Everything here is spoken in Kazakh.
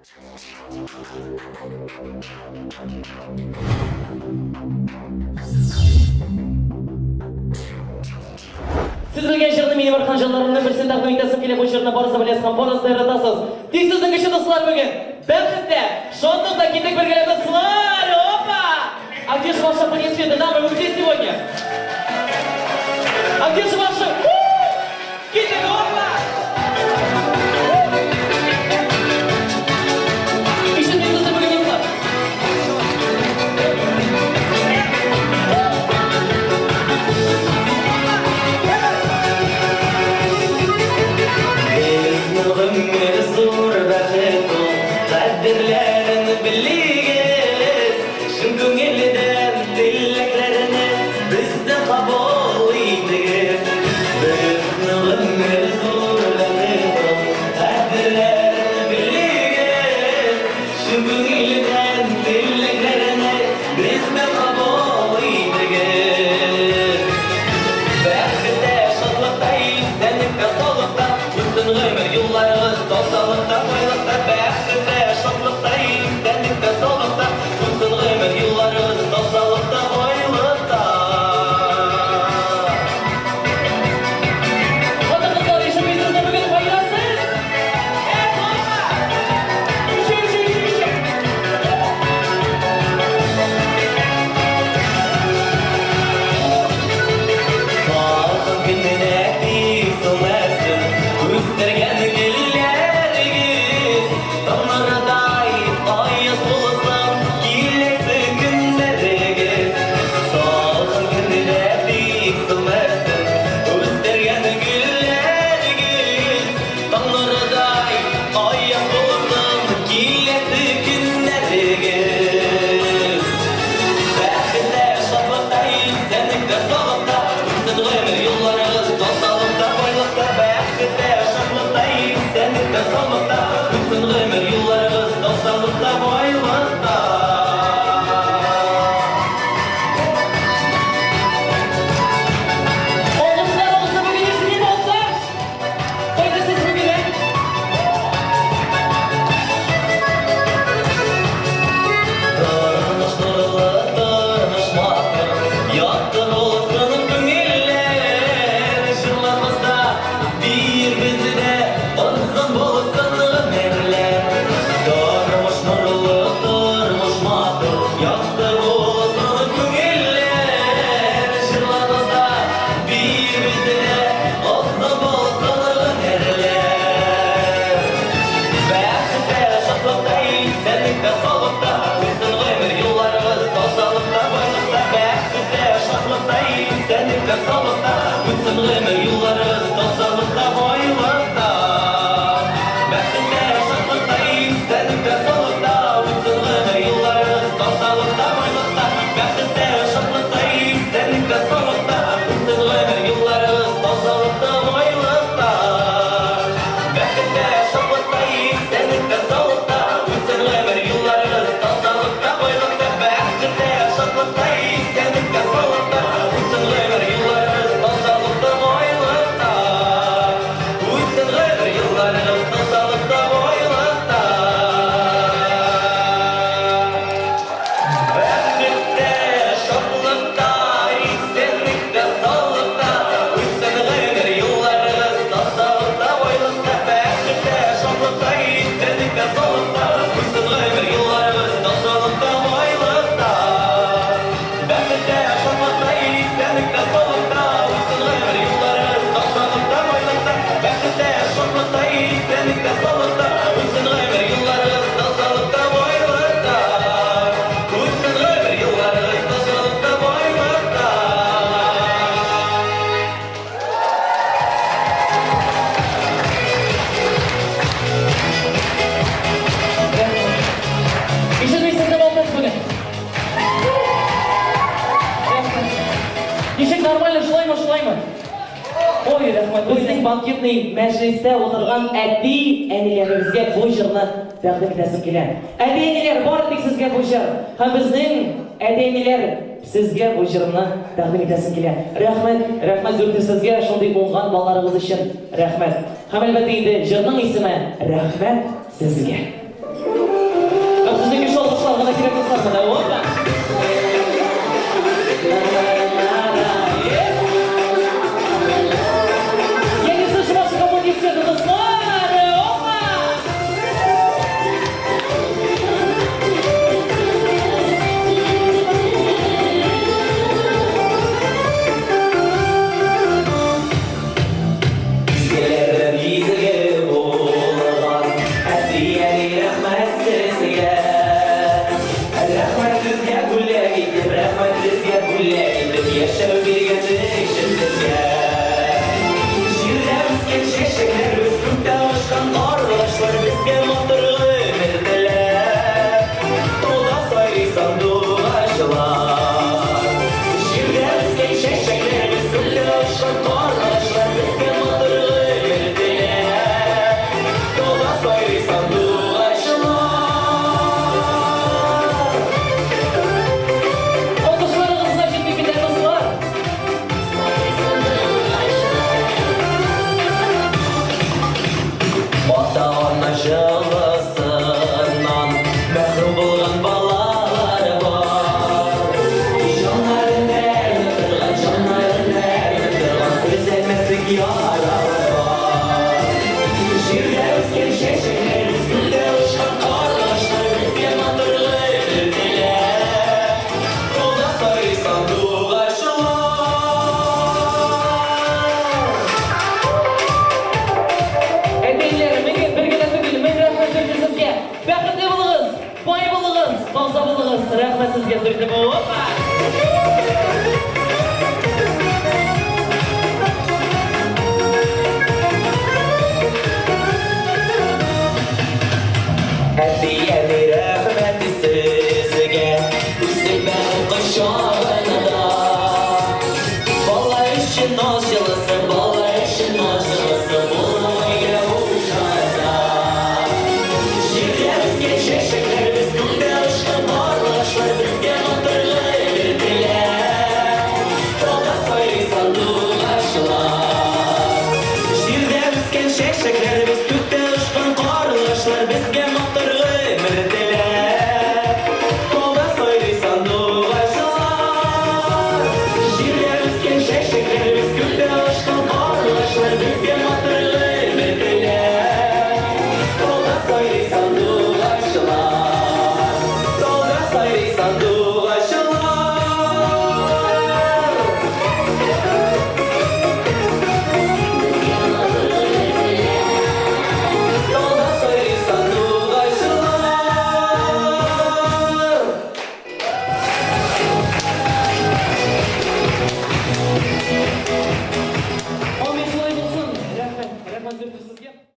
Siz bilgan jırni meni bir qanjalarimni bir sendaq qo'ytasib kelib bu jırni borsa bilasizmi, borsa yaratasiz. Tez sizning ishida sizlar bugun. Baxtda, shonliqda ketek birgalikda sizlar. Опа! А где же ваша понесвета, дамы, вы где сегодня? А где же ваша? Кетек, опа! Еще не забыгнется. Bizning banketning majlisda o'tirgan әти әниләремizгә bu jırni тәкъдим итәсем килә. Әти әниләр бар тик сезгә bu jыр. Һәм безнең әти әниләр сезгә bu jырны тәкъдим итәсем килә. Рәхмәт зур сезгә шундый уңган балаларыгыз өчен рәхмәт. Һәм әлбәттә инде jырның исеме рәхмәт сезгә. Rahmet hoppa. Yeni sıçması kabul istiyordu dostlar. Hoppa. Bizlerden izle olan Adiyeli rahmet sizge Rahmet sizge gülleydim Rahmet sizge gülleydim Yaşar bir getik şimdizge Şirlemizge çeşekler Üstümde aşkan kardeşler Bizge motorlu verdiler Toda sayı sandığı aşılar Şirlemizge çeşekler Üstümde aşkan kardeşler Bizge motorlu verdiler Toda sayı sandığı aşılar Alkışlarınızla şimdi bir de dostlar. Ota-ona жылысынан мәхрүм болған балалар бар. Жанарын әрініп тұрған, көзәлмәсік яралар бар. Жерде өскен шешектер, үстінде ұшқан қарғыштар, бізге матырлы ертелер. Қолда сайрый сандуғ ашылар. Әдейлер, менге біргелі түгіл, мен рахмет сөйлеймін сізге. Бақытты болыңыз, бай болыңыз, қалса болыңыз. Рахмет сізге сөйлеймін. Опа! Әдiyeli рәхмәт сезге, үстек бәрі құшағында. Бала үшін наз жылысы, бала үшін наз жылысы, бұл ойға ұшарда. Жерде өскен шешектер, біз күнде ұшқан барлашлар, бізге матырлы ертелер. Қолда сайрый сандуғ ашылар. Жерде өскен шешектер, біз күнде ұшқан барлашлар, бізге матырлы ертелер. Қолда сайрый сандуғ ашылар. Жерде өскен шешектер, біз күнде ұшқан барлашлар, бізге матырлы ертелер. Қолда сайрый сандуғ ашылар. Қолда сайрый сандуғ ашылар. Қолда сайрый сандуғ ашылар. Amin, şolay bolsun. Rəhmət, rəhmət söyleyeyim sizге.